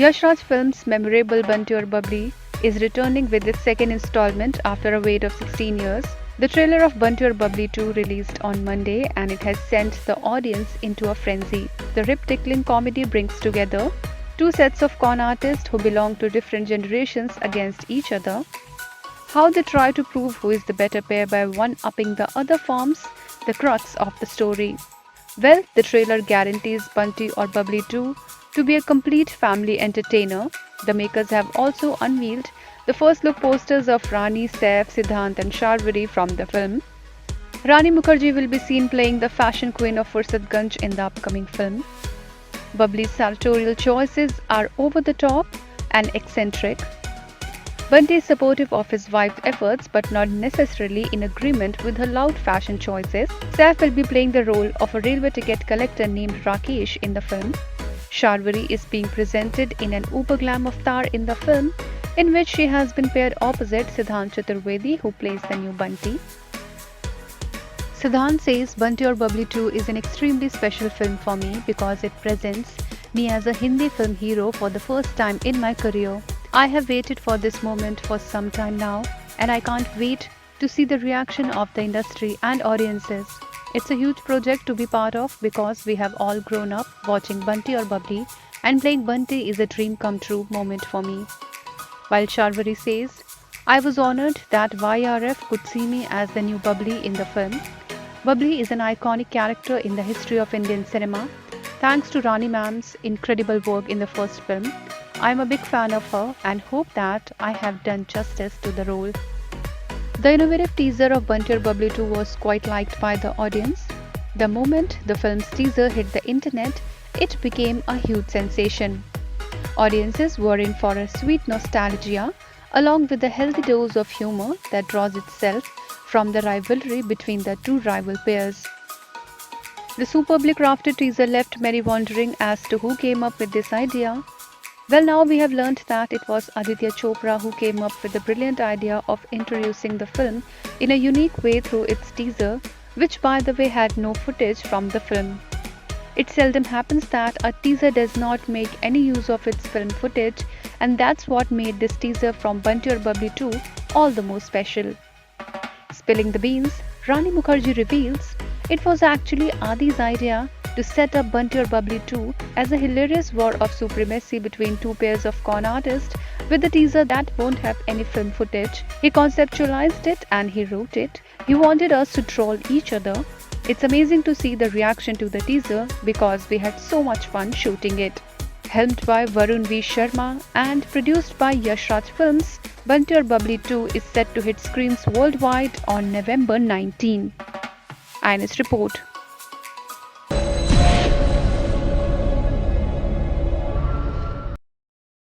Yash Raj Films' memorable Bunty Aur Bubbly is returning with its second installment after a wait of 16 years. The trailer of Bunty Aur Bubbly 2 released on Monday and it has sent the audience into a frenzy. The rip-tickling comedy brings together two sets of con artists who belong to different generations against each other. How they try to prove who is the better pair by one-upping the other forms the crux of the story. Well, the trailer guarantees Bunty Aur Bubbly 2 to be a complete family entertainer. The makers have also unveiled the first look posters of Rani, Saif, Siddhant and Sharvari from the film. Rani Mukherjee will be seen playing the fashion queen of Fursadganj in the upcoming film. Bubbly's sartorial choices are over the top and eccentric. Bunty is supportive of his wife's efforts but not necessarily in agreement with her loud fashion choices. Saif will be playing the role of a railway ticket collector named Rakesh in the film. Sharvari is being presented in an uber glam avatar in the film, in which she has been paired opposite Siddhant Chaturvedi, who plays the new Bunty. Siddhant says Bunty Aur Bubbly 2 is an extremely special film for me because it presents me as a Hindi film hero for the first time in my career. I have waited for this moment for some time now and I can't wait to see the reaction of the industry and audiences. It's a huge project to be part of because we have all grown up watching Bunty Aur Bubbly and playing Bunty is a dream come true moment for me. While Sharvari says, I was honored that YRF could see me as the new Bubbly in the film. Bubbly is an iconic character in the history of Indian cinema. Thanks to Rani ma'am's incredible work in the first film, I am a big fan of her and hope that I have done justice to the role. The innovative teaser of Bunty Aur Bubbly 2 was quite liked by the audience. The moment the film's teaser hit the internet, it became a huge sensation. Audiences were in for a sweet nostalgia along with a healthy dose of humor that draws itself from the rivalry between the two rival pairs. The superbly crafted teaser left many wondering as to who came up with this idea. Well, now we have learnt that it was Aditya Chopra who came up with the brilliant idea of introducing the film in a unique way through its teaser, which by the way had no footage from the film. It seldom happens that a teaser does not make any use of its film footage, and that's what made this teaser from Bunty Aur Bubbly 2 all the more special. Spilling the beans, Rani Mukherjee reveals it was actually Adi's idea to set up Bunty Aur Bubbly 2 as a hilarious war of supremacy between two pairs of con artists with a teaser that won't have any film footage. He conceptualized it and he wrote it. He wanted us to troll each other. It's amazing to see the reaction to the teaser because we had so much fun shooting it. Helmed by Varun V. Sharma and produced by Yash Raj Films, Bunty Aur Bubbly 2 is set to hit screens worldwide on November 19. IANS Report.